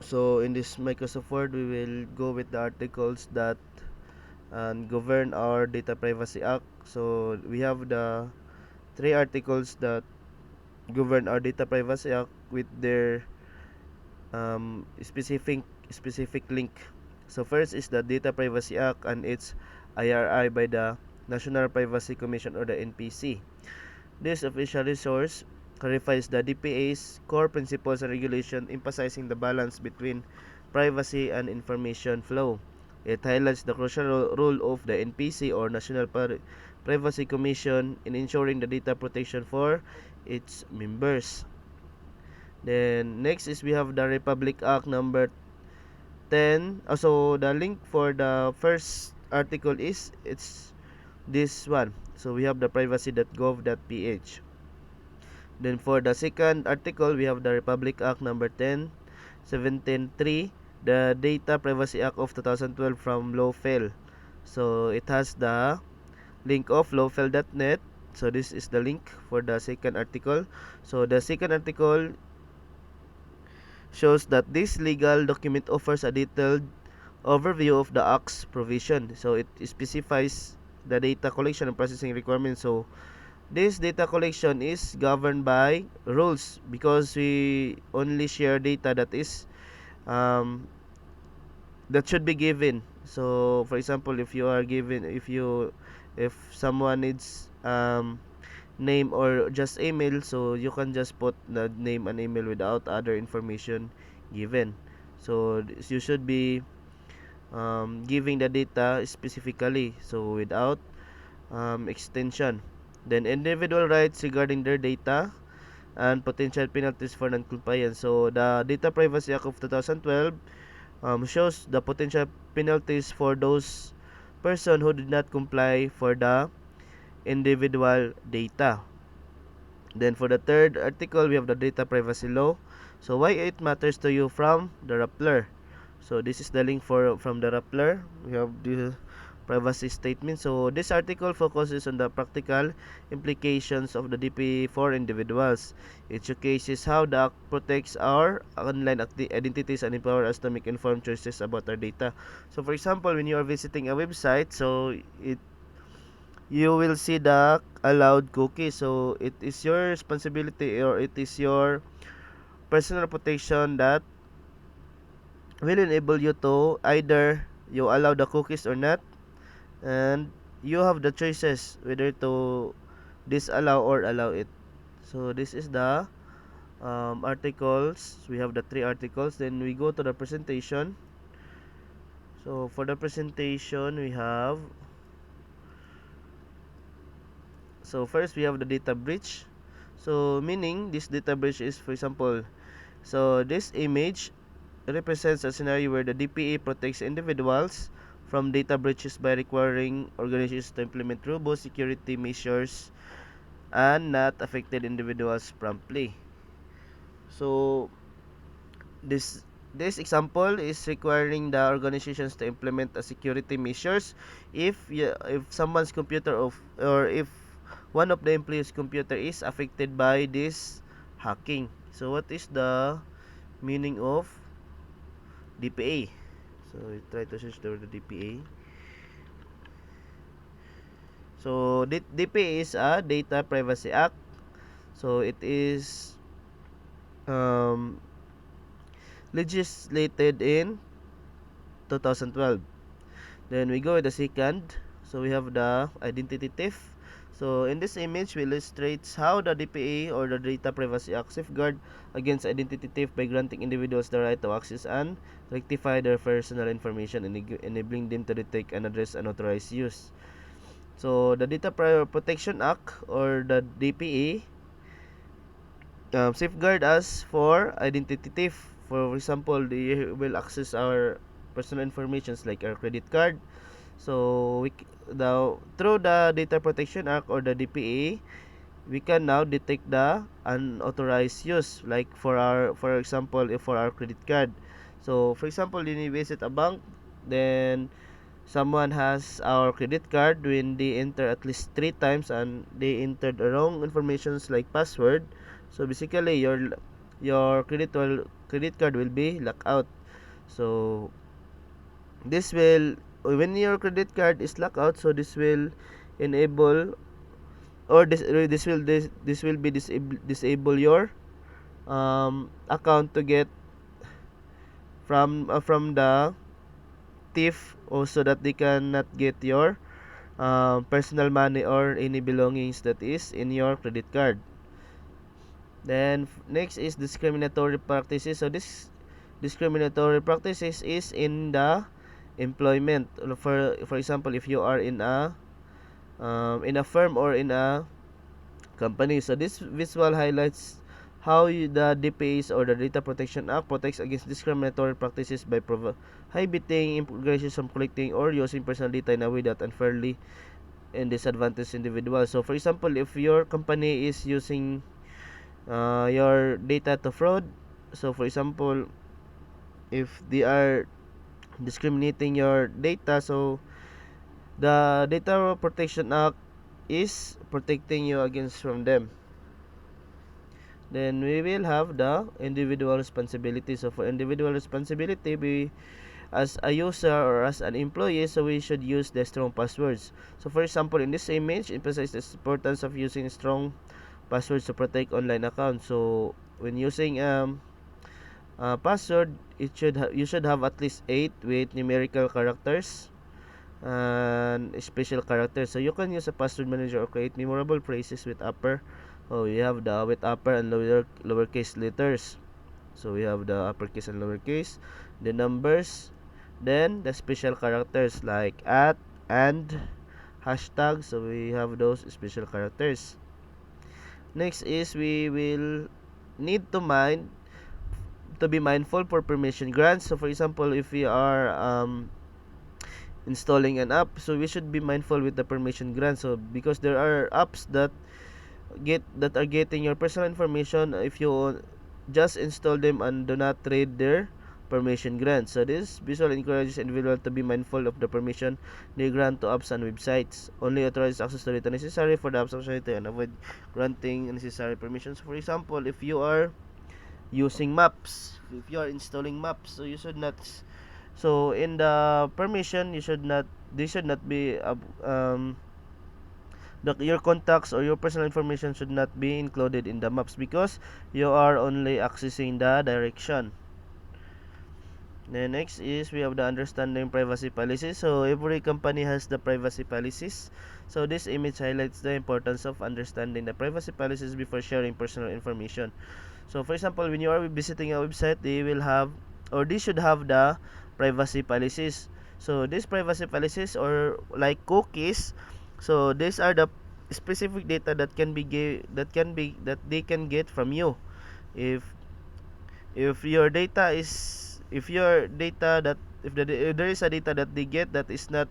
So in this Microsoft Word, we will go with the articles that govern our Data Privacy Act. So we have the three articles that govern our Data Privacy Act with their specific link. So first is the Data Privacy Act and its IRI by the National Privacy Commission or the NPC. This official resource clarifies the DPA's core principles and regulation, emphasizing the balance between privacy and information flow. It highlights the crucial role of the NPC or National Privacy Commission in ensuring the data protection for its members. Then next is we have the Republic Act number 10. Also the link for the first article is it's this one. So we have the privacy.gov.ph. Then for the second article, we have the Republic Act number 10, 17.3, the Data Privacy Act of 2012 from Lawfell. So it has the link of lawfell.net. So this is the link for the second article. So the second article shows that this legal document offers a detailed overview of the Act's provision. So it specifies the data collection and processing requirements. So this data collection is governed by rules because we only share data that is that should be given. So for example, if you are given if someone needs name or just email, so you can just put the name and email without other information given. So you should be giving the data specifically, so without extension. Then individual rights regarding their data and potential penalties for non-compliance. So the Data Privacy Act of 2012 shows the potential penalties for those person who did not comply for the individual data. Then for the third article, we have the data privacy law. So why it matters to you from the Rappler. So this is the link from the Rappler. We have the privacy statement. So this article focuses on the practical implications of the DP for individuals. It showcases how the Act protects our online identities and empower us to make informed choices about our data. So for example, when you are visiting a website, so you will see the allowed cookie. So it is your responsibility or it is your personal protection that will enable you to either you allow the cookies or not, and you have the choices whether to disallow or allow it. So this is the articles. We have the three articles. Then we go to the presentation. So for the presentation, we have, so first we have the data breach. So meaning this data breach is, for example, so this image represents a scenario where the DPA protects individuals from data breaches by requiring organizations to implement robust security measures and not affected individuals promptly. So this example is requiring the organizations to implement a security measures if someone's computer or if one of the employees' computer is affected by this hacking. So what is the meaning of DPA? So we try to search the word DPA. So DPA is a Data Privacy Act. So it is um, legislated in 2012. Then we go with the second. So we have the identity theft. So in this image, we illustrates how the DPA or the Data Privacy Act safeguard against identity theft by granting individuals the right to access and rectify their personal information, enabling them to detect and address unauthorized use. So the Data Protection Act or the DPA safeguard us for identity theft. For example, they will access our personal informations like our credit card. So through the Data Protection Act or the DPA, we can now detect the unauthorized use, like for example, if for our credit card. So for example, when you visit a bank, then someone has our credit card. When they enter at least 3 times and they entered the wrong informations like password, so basically your credit card will be locked out. So this will, when your credit card is locked out, so this will enable, or this will be disable your account to get from the thief, also that they cannot get your personal money or any belongings that is in your credit card. Then next is discriminatory practices. So this discriminatory practices is in the employment. For example, if you are in a firm or in a company. So this visual highlights how the DPAs or the Data Protection Act protects against discriminatory practices by prohibiting immigrations from collecting or using personal data in a way that unfairly and disadvantage individuals. So for example, if your company is using your data to fraud, so for example, if they are discriminating your data, so the Data Protection Act is protecting you against from them. Then we will have the individual responsibility. So for individual responsibility, we as a user or as an employee, so we should use the strong passwords. So for example, in this image, emphasize the importance of using strong passwords to protect online accounts. So when using password, you should have at least 8 with numerical characters and special characters. So you can use a password manager or create memorable phrases with upper. Oh, we have the with upper and lowercase letters. So we have the uppercase and lowercase, the numbers, then the special characters like at and hashtag. So we have those special characters. Next is we will need to be mindful for permission grants. So for example, if we are installing an app, so we should be mindful with the permission grant. So because there are apps that are getting your personal information if you just install them and do not read their permission grants. So this visual encourages individuals to be mindful of the permission they grant to apps and websites. Only authorize access to data necessary for the apps functionality and avoid granting unnecessary permissions. For example, if you are using maps, if you are installing maps, so you should not, so in the permission you should not, they should not be your contacts or your personal information should not be included in the maps because you are only accessing the direction. Then next is we have the understanding privacy policies. So every company has the privacy policies. So this image highlights the importance of understanding the privacy policies before sharing personal information. So for example, when you are visiting a website, they will have, or they should have the privacy policies. So these privacy policies, or like cookies, so these are the specific data that that they can get from you. If your data is, if your data that if there is a data that they get that is not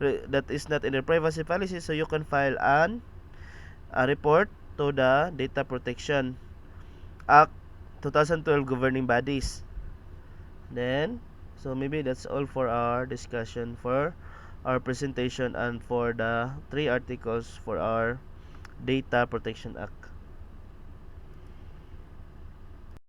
in their privacy policy, so you can file a report to the Data Protection Act 2012 governing bodies. Then so maybe that's all for our discussion for our presentation and for the 3 articles for our Data Protection Act.